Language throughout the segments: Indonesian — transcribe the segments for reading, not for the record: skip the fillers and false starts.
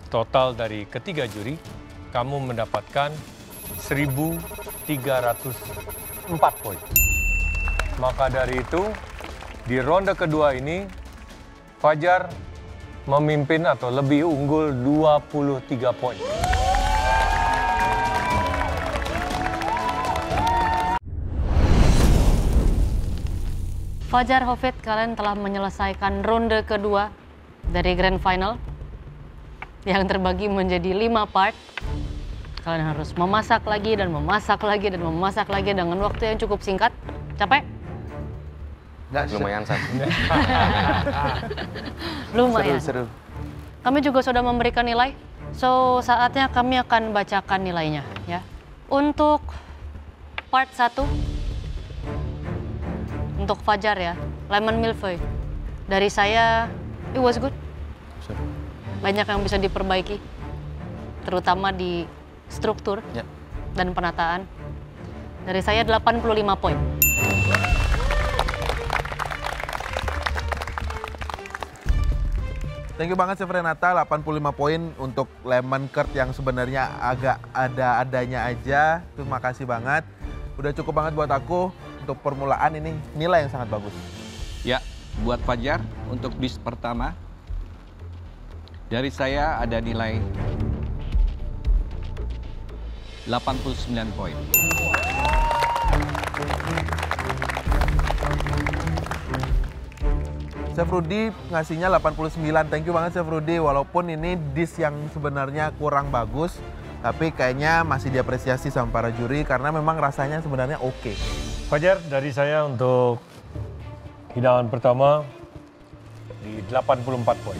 Total dari ketiga juri, kamu mendapatkan 1.304 poin. Maka dari itu, di ronde kedua ini, Fajar memimpin atau lebih unggul 23 poin. Fajar, Hafid, kalian telah menyelesaikan ronde kedua dari Grand Final yang terbagi menjadi 5 part. Kalian harus memasak lagi dan memasak lagi dan memasak lagi dengan waktu yang cukup singkat. Capek? Nggak, lumayan, San. Lumayan. Seru. Kami juga sudah memberikan nilai. So, saatnya kami akan bacakan nilainya, ya. Untuk part 1, untuk Fajar ya, lemon milföy. Dari saya, it was good. Banyak yang bisa diperbaiki, terutama di struktur dan penataan. Dari saya 85 poin. Thank you banget Chef Renata, 85 poin untuk lemon curd yang sebenarnya agak ada-adanya aja. Terima kasih banget. Udah cukup banget buat aku. Untuk permulaan ini nilai yang sangat bagus. Ya, buat Fajar untuk dish pertama, dari saya ada nilai 89 poin. Chef Rudy ngasihnya 89. Thank you banget Chef Rudy. Walaupun ini dish yang sebenarnya kurang bagus, tapi kayaknya masih diapresiasi sama para juri karena memang rasanya sebenarnya oke. Fajar, dari saya untuk hidangan pertama di 84 poin.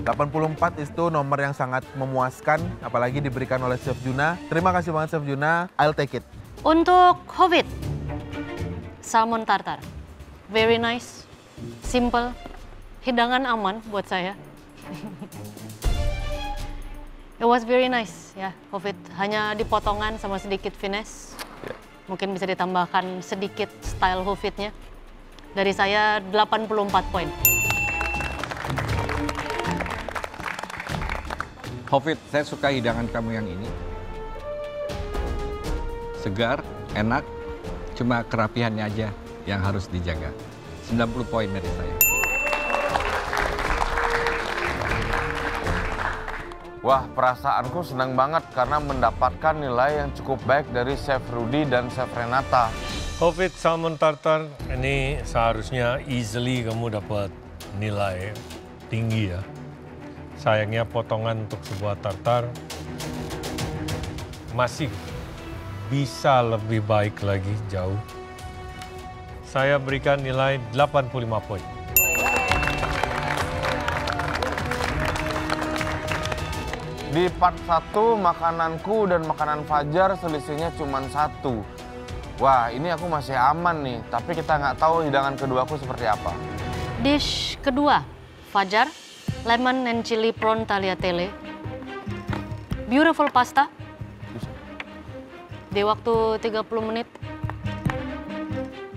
84 itu nomor yang sangat memuaskan, apalagi diberikan oleh Chef Juna. Terima kasih banget Chef Juna, I'll take it. Untuk Hafid, salmon tartar. Very nice, simple, hidangan aman buat saya. It was very nice ya, Hafid. Hanya dipotongan sama sedikit finesse. Mungkin bisa ditambahkan sedikit style Hafidnya. Dari saya 84 poin. Hafid, saya suka hidangan kamu yang ini. Segar, enak, cuma kerapihannya aja yang harus dijaga. 90 poin dari saya. Wah, perasaanku senang banget karena mendapatkan nilai yang cukup baik dari Chef Rudy dan Chef Renata. Hafid salmon tartar ini seharusnya easily kamu dapat nilai tinggi ya. Sayangnya potongan untuk sebuah tartar masih bisa lebih baik lagi jauh. Saya berikan nilai 85 poin. Di part 1, makananku dan makanan Fajar selisihnya cuma 1. Wah, ini aku masih aman nih, tapi kita nggak tahu hidangan keduaku seperti apa. Dish kedua, Fajar, lemon and chili prawn tagliatelle. Beautiful pasta. Di waktu 30 menit.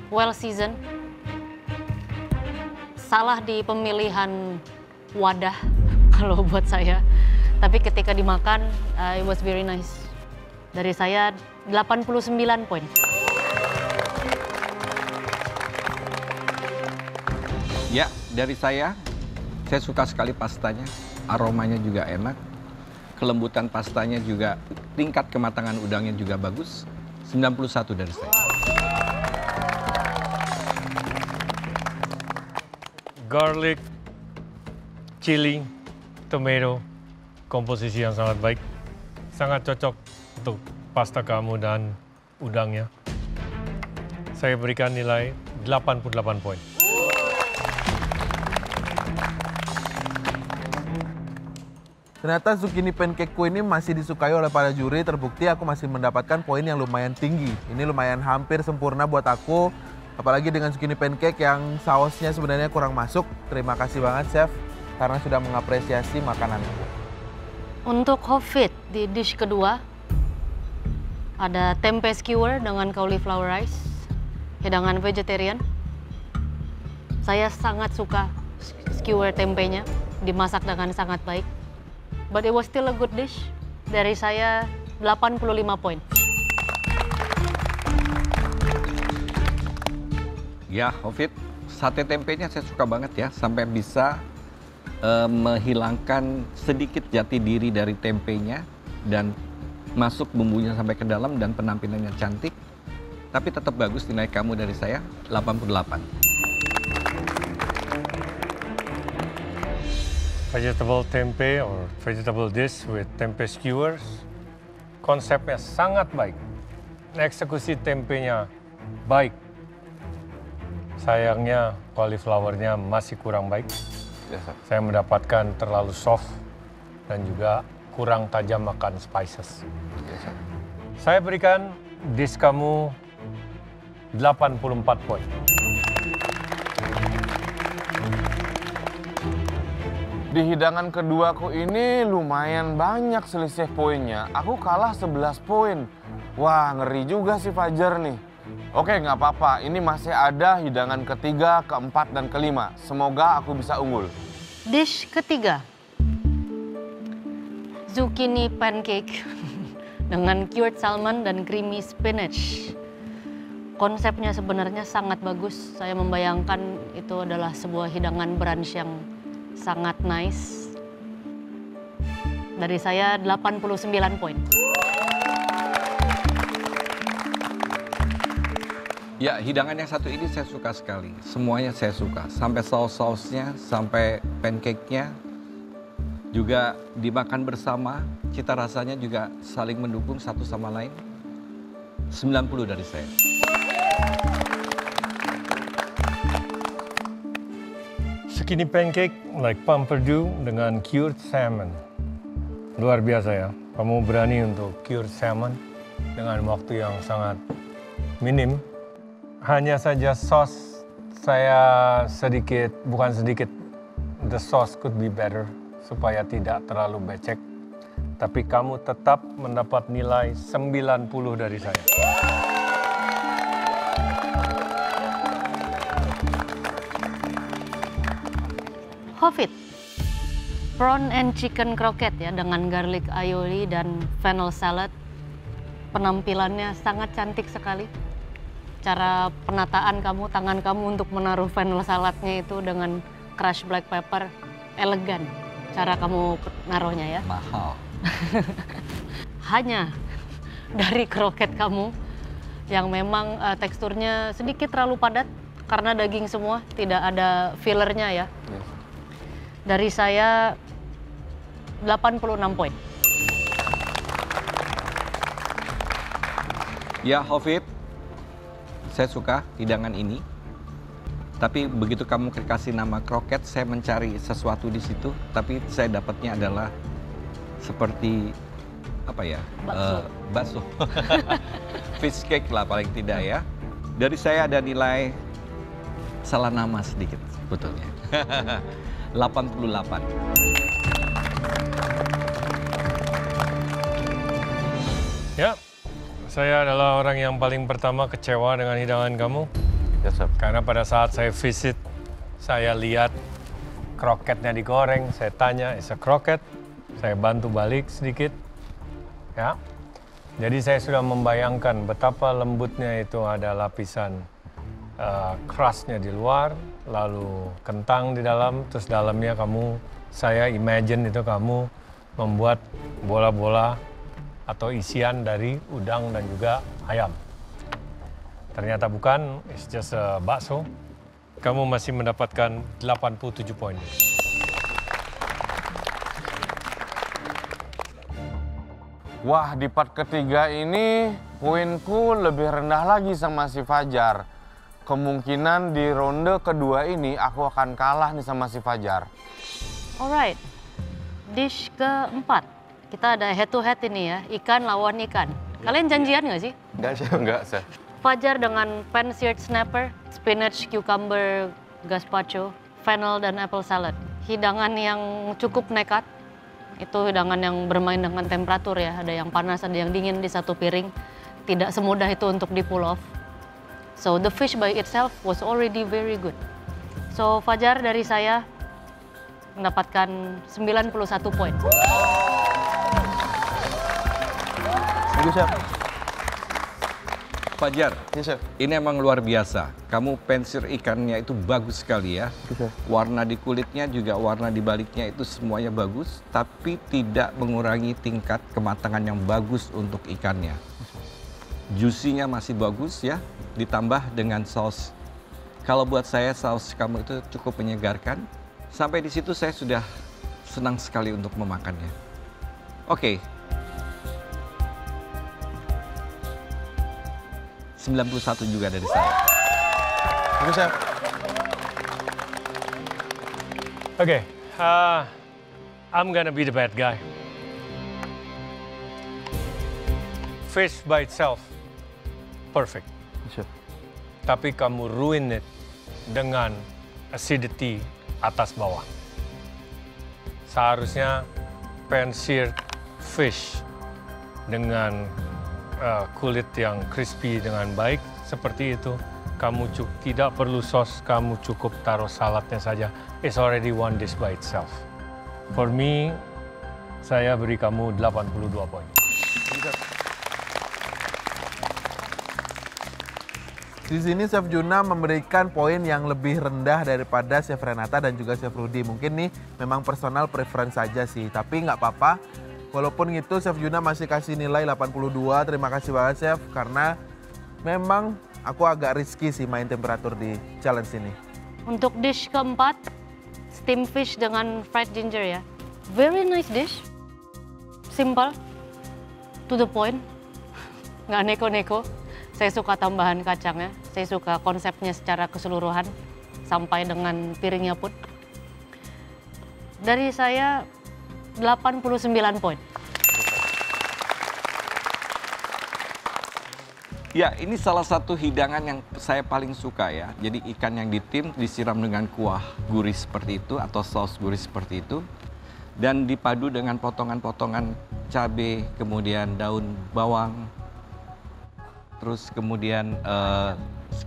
Well seasoned. Salah di pemilihan wadah kalau buat saya. Tapi ketika dimakan, it was very nice. Dari saya 89 poin. Ya, dari saya suka sekali pastanya. Aromanya juga enak. Kelembutan pastanya juga, tingkat kematangan udangnya juga bagus. 91 dari saya. Garlic, chili, tomato, komposisi yang sangat baik. Sangat cocok untuk pasta kamu dan udangnya. Saya berikan nilai 88 poin. Ternyata zucchini pancakeku ini masih disukai oleh para juri, terbukti aku masih mendapatkan poin yang lumayan tinggi. Ini lumayan hampir sempurna buat aku, apalagi dengan zucchini pancake yang sausnya sebenarnya kurang masuk. Terima kasih banget Chef, karena sudah mengapresiasi makananku. Untuk Hafid, di dish kedua, ada tempe skewer dengan cauliflower rice, hidangan vegetarian. Saya sangat suka skewer tempenya, dimasak dengan sangat baik. But it was still a good dish. Dari saya 85 poin. Ya, Hafid, sate tempenya saya suka banget ya, sampai bisa menghilangkan sedikit jati diri dari tempenya dan masuk bumbunya sampai ke dalam dan penampilannya cantik. Tapi tetap bagus nilai kamu dari saya 88. Vegetable tempe or vegetable dish with tempe skewers. Konsepnya sangat baik. Eksekusi tempenya baik. Sayangnya cauliflower-nya masih kurang baik. Saya mendapatkan terlalu soft dan juga kurang tajam makan spices. Saya berikan dish kamu 84 poin. Di hidangan keduaku ini lumayan banyak selisih poinnya. Aku kalah 11 poin. Wah, ngeri juga sih Fajar nih. Oke, nggak apa-apa. Ini masih ada hidangan ketiga, keempat, dan kelima. Semoga aku bisa unggul. Dish ketiga, zucchini pancake dengan cured salmon dan creamy spinach. Konsepnya sebenarnya sangat bagus. Saya membayangkan itu adalah sebuah hidangan brunch yang sangat nice. Dari saya 89 poin. Ya, hidangan yang satu ini saya suka sekali. Semuanya saya suka. Sampai saus-sausnya, sampai pancake-nya. Juga dimakan bersama, cita rasanya juga saling mendukung satu sama lain. 90 dari saya. Zucchini pancake like Pamperdue dengan cured salmon. Luar biasa ya, kamu berani untuk cured salmon dengan waktu yang sangat minim. Hanya saja sauce saya sedikit, bukan sedikit, the sauce could be better supaya tidak terlalu becek. Tapi kamu tetap mendapat nilai 90 dari saya. Hafid, prawn and chicken croquette ya dengan garlic aioli dan fennel salad. Penampilannya sangat cantik sekali. Cara penataan kamu, tangan kamu untuk menaruh fennel saladnya itu dengan crushed black pepper, elegan. Cara kamu naruhnya ya. Mahal. Hanya dari kroket kamu yang memang teksturnya sedikit terlalu padat karena daging semua, tidak ada fillernya ya. Dari saya 86 poin. Ya, Hafid, saya suka hidangan ini. Tapi begitu kamu kasih nama kroket, saya mencari sesuatu di situ. Tapi saya dapatnya adalah seperti apa ya? Bakso. Fish cake lah paling tidak ya. Dari saya ada nilai salah nama sedikit sebetulnya. 88. Ya, saya adalah orang yang paling pertama kecewa dengan hidangan kamu. Yes, sir. Karena pada saat saya visit, saya lihat kroketnya digoreng, saya tanya, is a kroket? Saya bantu balik sedikit. Ya. Jadi saya sudah membayangkan betapa lembutnya itu ada lapisan crustnya di luar, lalu kentang di dalam, terus dalamnya saya imagine itu kamu membuat bola-bola atau isian dari udang dan juga ayam. Ternyata bukan, it's just a bakso. Kamu masih mendapatkan 87 poin. Wah, di part ketiga ini poinku lebih rendah lagi sama si Fajar. Kemungkinan di ronde kedua ini aku akan kalah nih sama si Fajar. Alright, dish keempat. Kita ada head to head ini ya, ikan lawan ikan. Kalian janjian nggak sih? Enggak, sir. Fajar dengan pan-seared snapper, spinach, cucumber, gazpacho, fennel, dan apple salad. Hidangan yang cukup nekat. Itu hidangan yang bermain dengan temperatur ya. Ada yang panas, ada yang dingin di satu piring. Tidak semudah itu untuk di-pull off. So the fish by itself was already very good. So Fajar dari saya mendapatkan 91 poin. Thank you, Chef. Fajar, Chef. ini emang luar biasa. Kamu pensir ikannya itu bagus sekali ya. Warna di kulitnya juga warna di baliknya itu semuanya bagus, tapi tidak mengurangi tingkat kematangan yang bagus untuk ikannya. Juicy-nya masih bagus ya, ditambah dengan saus. Kalau buat saya saus kamu itu cukup menyegarkan. Sampai di situ saya sudah senang sekali untuk memakannya. Oke. 91 juga dari saya. Thank you, Chef. Okay, I'm gonna be the bad guy. Fish by itself, perfect. Chef. Tapi kamu ruin it dengan acidity atas bawah. Seharusnya pan-seared fish dengan kulit yang crispy dengan baik seperti itu. Kamu tidak perlu sos, kamu cukup taruh saladnya saja. It's already one dish by itself. For me, saya beri kamu 82 poin. Di sini Chef Juna memberikan poin yang lebih rendah daripada Chef Renata dan juga Chef Rudy. Mungkin nih memang personal preference saja sih, tapi nggak apa-apa. Walaupun itu Chef Juna masih kasih nilai 82, terima kasih banget Chef. Karena memang aku agak risky sih main temperatur di challenge ini. Untuk dish keempat, steam fish dengan fried ginger ya. Very nice dish. Simple, to the point, nggak neko-neko. Saya suka tambahan kacangnya, saya suka konsepnya secara keseluruhan, sampai dengan piringnya pun. Dari saya 89 poin. Ya, ini salah satu hidangan yang saya paling suka ya. Jadi ikan yang ditim disiram dengan kuah gurih seperti itu atau saus gurih seperti itu. Dan dipadu dengan potongan-potongan cabai, kemudian daun bawang, terus kemudian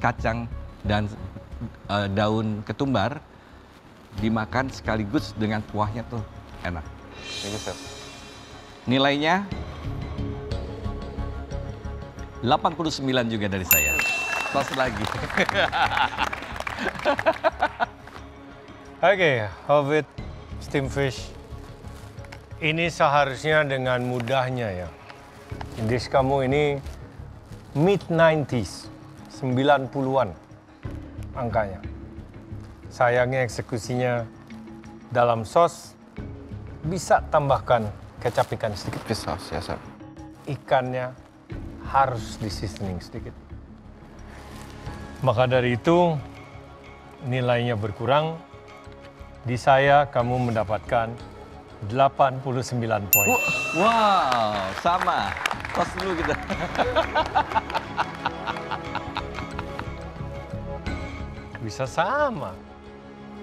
kacang dan daun ketumbar. Dimakan sekaligus dengan kuahnya tuh enak. Thank you, Chef. Nilainya 89 juga dari saya. Plus lagi. Oke, Hobbit steam fish. Ini seharusnya dengan mudahnya ya. Dish kamu ini mid-90s, 90-an angkanya. Sayangnya eksekusinya dalam sos, bisa tambahkan kecap ikan sedikit. Fish sauce ya, Chef. Ikannya harus di seasoning sedikit. Maka dari itu nilainya berkurang. Di saya kamu mendapatkan 89 poin. Wow, sama. Tos dulu kita. Bisa sama.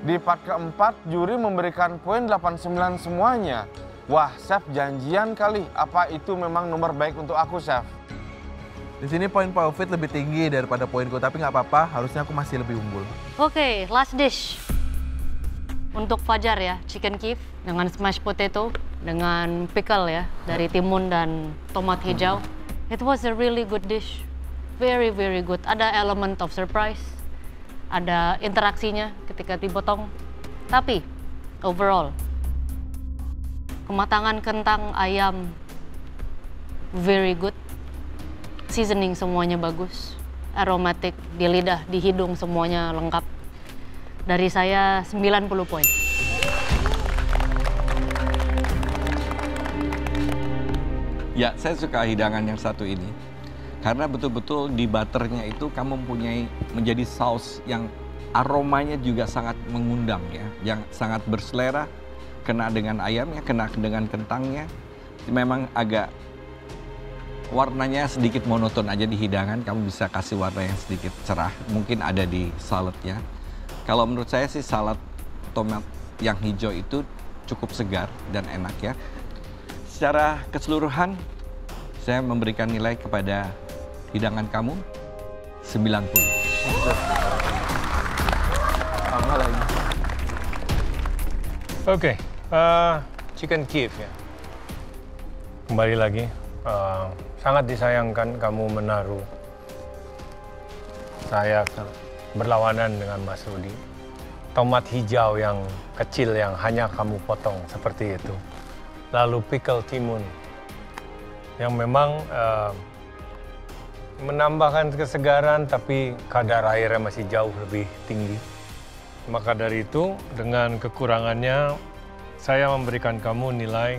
Di part keempat, juri memberikan poin 89 semuanya. Wah, Chef janjian kali. Apa itu memang nomor baik untuk aku, Chef? Di sini poin Pak Ufit lebih tinggi daripada poinku, tapi nggak apa-apa, harusnya aku masih lebih unggul. Oke, last dish. Untuk Fajar ya, chicken kiev dengan smashed potato, dengan pickle ya, dari timun dan tomat hijau. It was a really good dish. Very, very good. Ada element of surprise. Ada interaksinya ketika dipotong. Tapi, overall, kematangan kentang ayam very good. Seasoning semuanya bagus. Aromatic di lidah, di hidung semuanya lengkap. Dari saya 90 poin. Ya, saya suka hidangan yang satu ini. Karena betul-betul di butternya itu kamu mempunyai menjadi saus yang aromanya juga sangat mengundang ya. Yang sangat berselera, kena dengan ayamnya, kena dengan kentangnya. Memang agak warnanya sedikit monoton aja di hidangan. Kamu bisa kasih warna yang sedikit cerah. Mungkin ada di saladnya. Kalau menurut saya sih salad tomat yang hijau itu cukup segar dan enak ya. Secara keseluruhan, saya memberikan nilai kepada hidangan kamu 90. Sama lagi. Oke, chicken Kiev ya. Kembali lagi, sangat disayangkan kamu menaruh saya berlawanan dengan Mas Rudi. Tomat hijau yang kecil yang hanya kamu potong seperti itu. Lalu pickle timun yang memang menambahkan kesegaran tapi kadar airnya masih jauh lebih tinggi. Maka dari itu, dengan kekurangannya, saya memberikan kamu nilai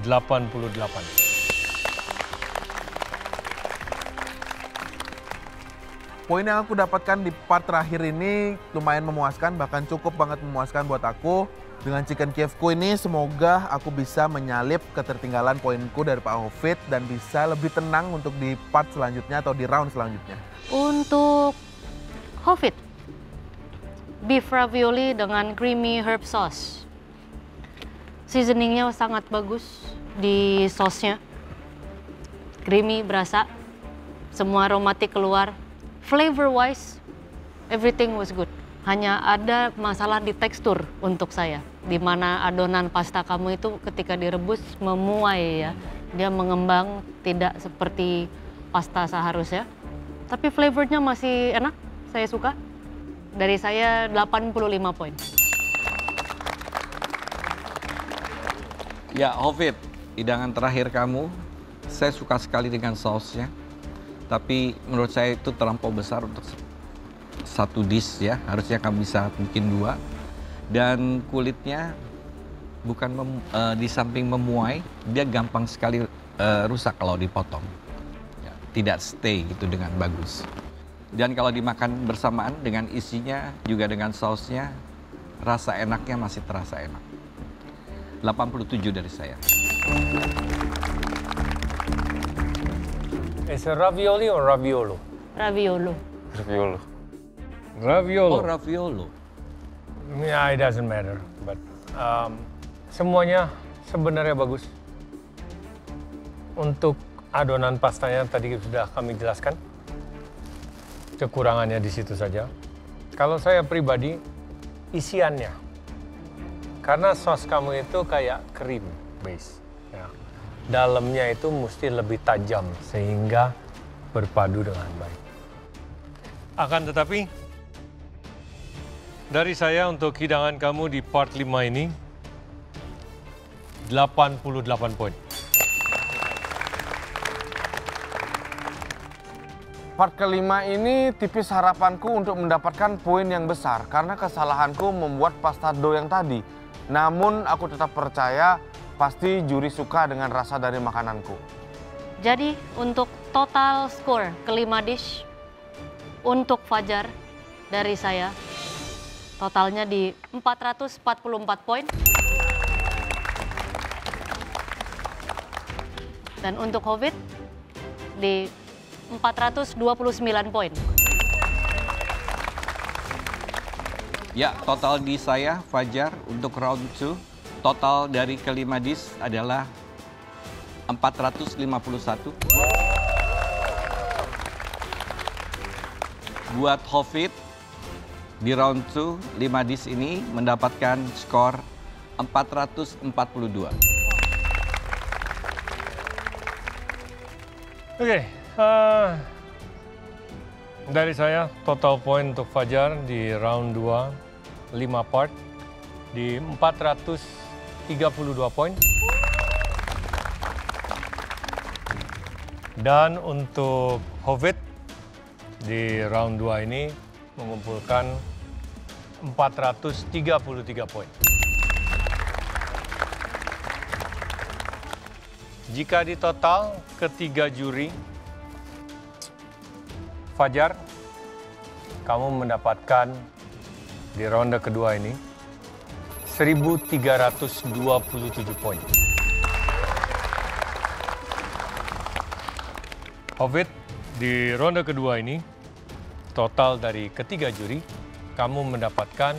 88. Poin yang aku dapatkan di part terakhir ini lumayan memuaskan, bahkan cukup banget memuaskan buat aku. Dengan chicken Kievku ini semoga aku bisa menyalip ketertinggalan poinku dari Pak Hofit dan bisa lebih tenang untuk di part selanjutnya atau di round selanjutnya. Untuk Hofit, beef ravioli dengan creamy herb sauce. Seasoningnya sangat bagus di sausnya. Creamy, berasa. Semua aromatik keluar. Flavor wise, everything was good. Hanya ada masalah di tekstur untuk saya. Di mana adonan pasta kamu itu ketika direbus memuai ya. Dia mengembang, tidak seperti pasta seharusnya. Tapi flavornya masih enak, saya suka. Dari saya 85 poin. Ya, Hofit, hidangan terakhir kamu, saya suka sekali dengan sausnya. Tapi menurut saya itu terlampau besar untuk satu dish ya. Harusnya kamu bisa bikin 2. Dan kulitnya bukan di samping memuai, dia gampang sekali rusak kalau dipotong. Ya, tidak stay gitu dengan bagus. Dan kalau dimakan bersamaan dengan isinya, juga dengan sausnya, rasa enaknya masih terasa enak. 87 dari saya. Is it ravioli or raviolo? Raviolo. Raviolo. Raviolo. Oh, raviolo. Yeah, it doesn't matter. But semuanya sebenarnya bagus. Untuk adonan pastanya tadi sudah kami jelaskan. Kekurangannya di situ saja. Kalau saya pribadi, isiannya. Karena sos kamu itu kayak krim base. Ya. Dalamnya itu mesti lebih tajam sehingga berpadu dengan baik. Akan tetapi, dari saya untuk hidangan kamu di part 5 ini, 88 poin. Part kelima ini tipis harapanku untuk mendapatkan poin yang besar karena kesalahanku membuat pasta dough yang tadi. Namun aku tetap percaya pasti juri suka dengan rasa dari makananku. Jadi untuk total skor kelima dish untuk Fajar dari saya totalnya di 444 poin. Dan untuk Hofit di 429 poin. Ya, total di saya, Fajar, untuk round 2, total dari kelima dish adalah 451. Buat Hofit, di round 2, 5 dish ini mendapatkan skor 442. Oke, dari saya total poin untuk Fajar di round 2, 5 part di 432 poin. Dan untuk Hofit di round 2 ini mengumpulkan 433 poin. Jika di total ketiga juri, Fajar, kamu mendapatkan di ronde kedua ini 1.327 poin. Hofit, di ronde kedua ini, total dari ketiga juri, kamu mendapatkan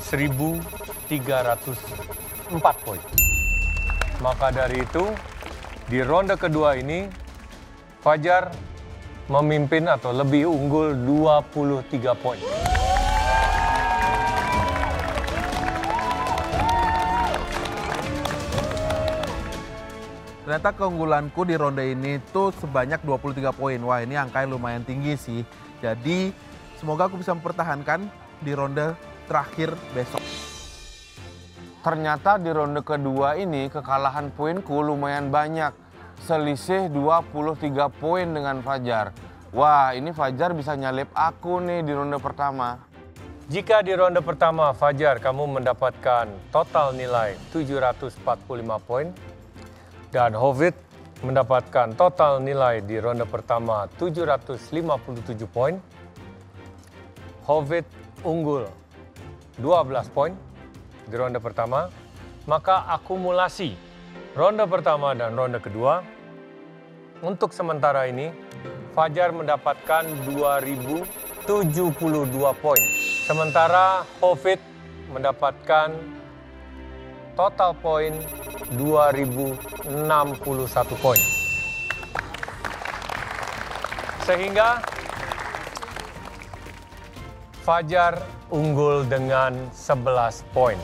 1.304 poin. Maka dari itu, di ronde kedua ini, Fajar memimpin atau lebih unggul 23 poin. Ternyata keunggulanku di ronde ini tuh sebanyak 23 poin. Wah, ini angka yang lumayan tinggi sih. Jadi semoga aku bisa mempertahankan di ronde terakhir besok. Ternyata di ronde kedua ini kekalahan poinku lumayan banyak. Selisih 23 poin dengan Fajar. Wah, ini Fajar bisa nyalip aku nih di ronde pertama. Jika di ronde pertama Fajar kamu mendapatkan total nilai 745 poin dan Hovit mendapatkan total nilai di ronde pertama 757 poin. Hovit unggul 12 poin di ronde pertama, maka akumulasi ronde pertama dan ronde kedua untuk sementara ini Fajar mendapatkan 2072 poin. Sementara Hovit mendapatkan total poin 2061 poin. Sehingga Fajar unggul dengan 11 poin.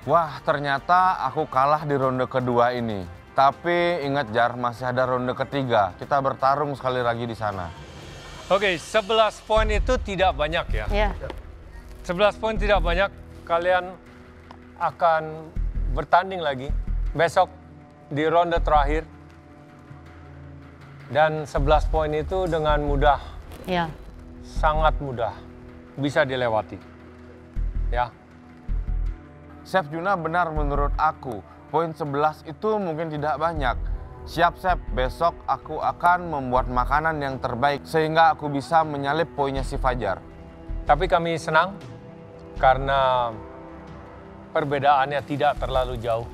Wah, ternyata aku kalah di ronde kedua ini. Tapi ingat Jar, masih ada ronde ketiga. Kita bertarung sekali lagi di sana. Oke, 11 poin itu tidak banyak ya. Iya. 11 poin tidak banyak. Kalian akan bertanding lagi besok di ronde terakhir. Dan 11 poin itu dengan mudah, Iya. sangat mudah, bisa dilewati. Ya. Chef Juna benar menurut aku. Poin 11 itu mungkin tidak banyak. Siap, Chef. Besok aku akan membuat makanan yang terbaik sehingga aku bisa menyalip poinnya si Fajar. Tapi kami senang karena perbedaannya tidak terlalu jauh.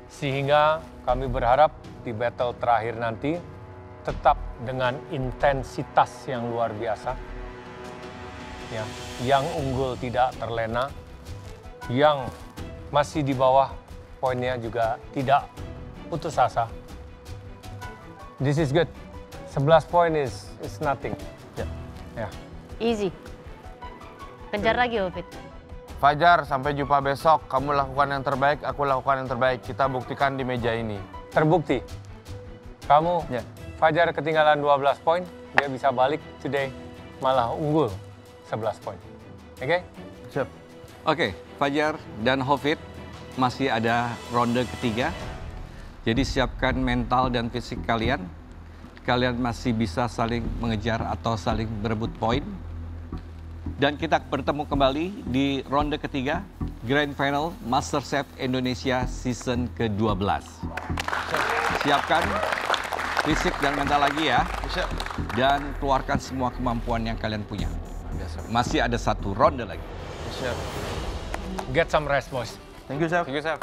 Sehingga kami berharap di battle terakhir nanti tetap dengan intensitas yang luar biasa. Ya, yang unggul tidak terlena, yang masih di bawah poinnya juga tidak putus asa. This is good. 11 poin is nothing. Ya. Easy. Kejar lagi, Hovit. Fajar, sampai jumpa besok. Kamu lakukan yang terbaik, aku lakukan yang terbaik. Kita buktikan di meja ini. Terbukti. Kamu, Ya. Fajar ketinggalan 12 poin, dia bisa balik today, malah unggul 11 poin. Oke? Siap. Oke, Fajar dan Hovit masih ada ronde ketiga. Jadi siapkan mental dan fisik kalian. Kalian masih bisa saling mengejar atau saling berebut poin. Dan kita bertemu kembali di ronde ketiga, Grand Final MasterChef Indonesia Season ke-12. Siapkan fisik dan mental lagi ya. Dan keluarkan semua kemampuan yang kalian punya. Masih ada satu ronde lagi. Siap. Get some rest, boys. Thank you, Chef. Thank you, Chef.